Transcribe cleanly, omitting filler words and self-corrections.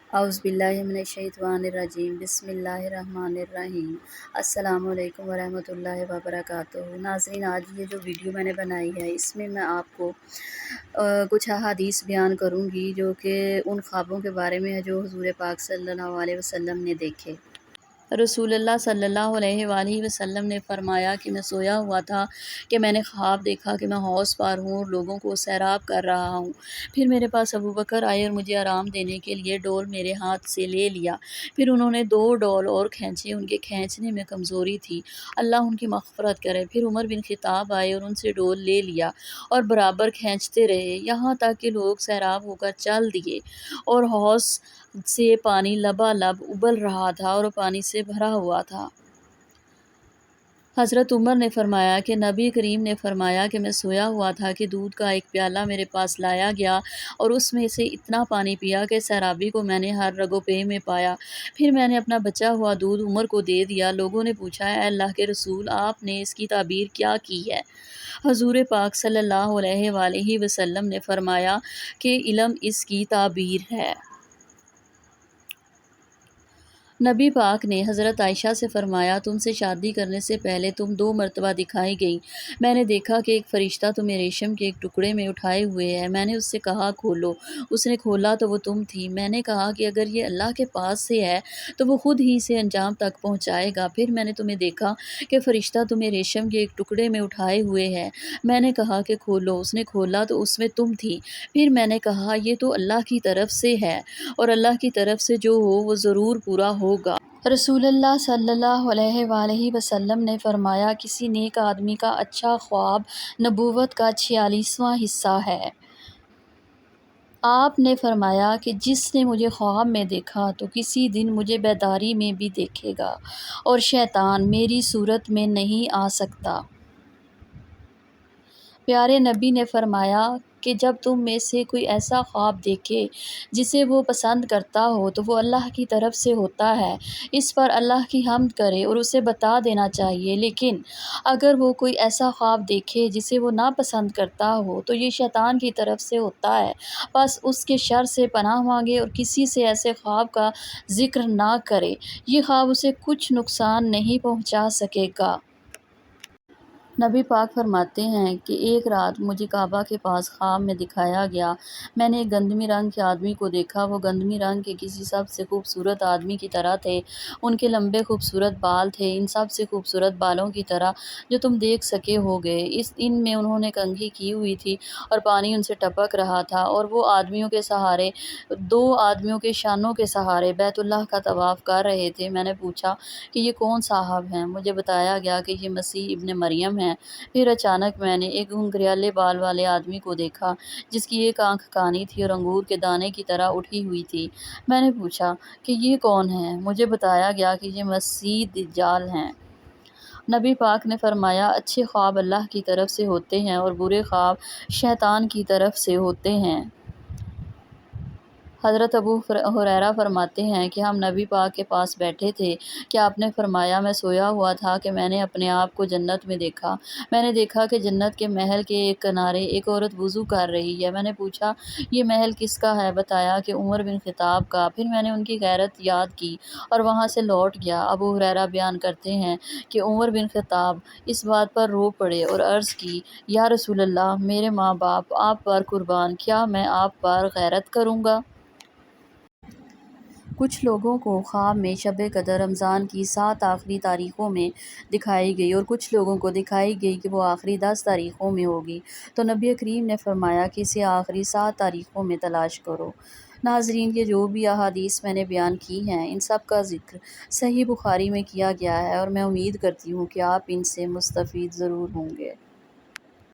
اعوذ باللہ من الشیطان الرجیم، بسم اللہ الرحمن الرحیم۔ السلام علیکم ورحمۃ اللہ وبرکاتہ۔ ناظرین، آج یہ جو ویڈیو میں نے بنائی ہے اس میں میں آپ کو کچھ احادیث بیان کروں گی جو کہ ان خوابوں کے بارے میں ہے جو حضور پاک صلی اللہ علیہ وسلم نے دیکھے۔ رسول اللہ صلی اللہ علیہ وآلہ وسلم نے فرمایا کہ میں سویا ہوا تھا کہ میں نے خواب دیکھا کہ میں حوض پار ہوں اور لوگوں کو سیراب کر رہا ہوں۔ پھر میرے پاس ابو بکر آئے اور مجھے آرام دینے کے لیے ڈول میرے ہاتھ سے لے لیا۔ پھر انہوں نے 2 ڈول اور کھینچے، ان کے کھینچنے میں کمزوری تھی، اللہ ان کی مغفرت کرے۔ پھر عمر بن خطاب آئے اور ان سے ڈول لے لیا اور برابر کھینچتے رہے یہاں تک کہ لوگ سیراب ہو کر چل دیے اور حوض سے پانی لبالب ابل رہا تھا اور پانی سے بھرا ہوا تھا۔ حضرت عمر نے فرمایا کہ نبی کریم نے فرمایا کہ میں سویا ہوا تھا کہ دودھ کا ایک پیالہ میرے پاس لایا گیا اور اس میں سے اتنا پانی پیا کہ سیرابی کو میں نے ہر رگ و پے میں پایا۔ پھر میں نے اپنا بچا ہوا دودھ عمر کو دے دیا۔ لوگوں نے پوچھا، اے اللہ کے رسول، آپ نے اس کی تعبیر کیا کی ہے؟ حضور پاک صلی اللہ علیہ وآلہ وسلم نے فرمایا کہ علم اس کی تعبیر ہے۔ نبی پاک نے حضرت عائشہ سے فرمایا، تم سے شادی کرنے سے پہلے تم 2 مرتبہ دکھائی گئیں۔ میں نے دیکھا کہ ایک فرشتہ تمہیں ریشم کے ایک ٹکڑے میں اٹھائے ہوئے ہے۔ میں نے اس سے کہا کھولو، اس نے کھولا تو وہ تم تھی۔ میں نے کہا کہ اگر یہ اللہ کے پاس سے ہے تو وہ خود ہی سے انجام تک پہنچائے گا۔ پھر میں نے تمہیں دیکھا کہ فرشتہ تمہیں ریشم کے ایک ٹکڑے میں اٹھائے ہوئے ہے۔ میں نے کہا کہ کھولو، اس نے کھولا تو اس میں تم تھی۔ پھر میں نے کہا یہ تو اللہ کی طرف سے ہے اور اللہ کی طرف سے جو ہو وہ ضرور پورا ہوگا۔ رسول اللہ صلی اللہ علیہ وآلہ وسلم نے فرمایا، کسی نیک آدمی کا اچھا خواب نبوت کا 46واں حصہ ہے۔ آپ نے فرمایا کہ جس نے مجھے خواب میں دیکھا تو کسی دن مجھے بیداری میں بھی دیکھے گا اور شیطان میری صورت میں نہیں آ سکتا۔ پیارے نبی نے فرمایا کہ جب تم میں سے کوئی ایسا خواب دیکھے جسے وہ پسند کرتا ہو تو وہ اللہ کی طرف سے ہوتا ہے، اس پر اللہ کی حمد کرے اور اسے بتا دینا چاہیے۔ لیکن اگر وہ کوئی ایسا خواب دیکھے جسے وہ ناپسند کرتا ہو تو یہ شیطان کی طرف سے ہوتا ہے، بس اس کے شر سے پناہ مانگے اور کسی سے ایسے خواب کا ذکر نہ کرے، یہ خواب اسے کچھ نقصان نہیں پہنچا سکے گا۔ نبی پاک فرماتے ہیں کہ ایک رات مجھے کعبہ کے پاس خواب میں دکھایا گیا۔ میں نے ایک گندمی رنگ کے آدمی کو دیکھا۔ وہ گندمی رنگ کے کسی سب سے خوبصورت آدمی کی طرح تھے۔ ان کے لمبے خوبصورت بال تھے، ان سب سے خوبصورت بالوں کی طرح جو تم دیکھ سکے ہوگے۔ ان میں انہوں نے کنگھی کی ہوئی تھی اور پانی ان سے ٹپک رہا تھا، اور وہ آدمیوں کے سہارے، 2 آدمیوں کے شانوں کے سہارے بیت اللہ کا طواف کر رہے تھے۔ میں نے پوچھا کہ یہ کون صاحب ہیں؟ مجھے بتایا گیا کہ یہ مسیح ابن مریم ہیں۔ پھر اچانک میں نے ایک گھنگریالے بال والے آدمی کو دیکھا جس کی ایک آنکھ کانی تھی اور انگور کے دانے کی طرح اٹھی ہوئی تھی۔ میں نے پوچھا کہ یہ کون ہیں؟ مجھے بتایا گیا کہ یہ مسیح دجال ہیں۔ نبی پاک نے فرمایا، اچھے خواب اللہ کی طرف سے ہوتے ہیں اور برے خواب شیطان کی طرف سے ہوتے ہیں۔ حضرت ابو ہریرہ فرماتے ہیں کہ ہم نبی پاک کے پاس بیٹھے تھے کہ آپ نے فرمایا، میں سویا ہوا تھا کہ میں نے اپنے آپ کو جنت میں دیکھا۔ میں نے دیکھا کہ جنت کے محل کے ایک کنارے ایک عورت وضو کر رہی ہے۔ میں نے پوچھا یہ محل کس کا ہے؟ بتایا کہ عمر بن خطاب کا۔ پھر میں نے ان کی غیرت یاد کی اور وہاں سے لوٹ گیا۔ ابو ہریرہ بیان کرتے ہیں کہ عمر بن خطاب اس بات پر رو پڑے اور عرض کی، یا رسول اللہ، میرے ماں باپ آپ پر قربان، کیا میں آپ پر غیرت کروں گا؟ کچھ لوگوں کو خواب میں شب قدر رمضان کی 7 آخری تاریخوں میں دکھائی گئی اور کچھ لوگوں کو دکھائی گئی کہ وہ آخری 10 تاریخوں میں ہوگی، تو نبی کریم نے فرمایا کہ اسے آخری 7 تاریخوں میں تلاش کرو۔ ناظرین، یہ جو بھی احادیث میں نے بیان کی ہیں ان سب کا ذکر صحیح بخاری میں کیا گیا ہے اور میں امید کرتی ہوں کہ آپ ان سے مستفید ضرور ہوں گے۔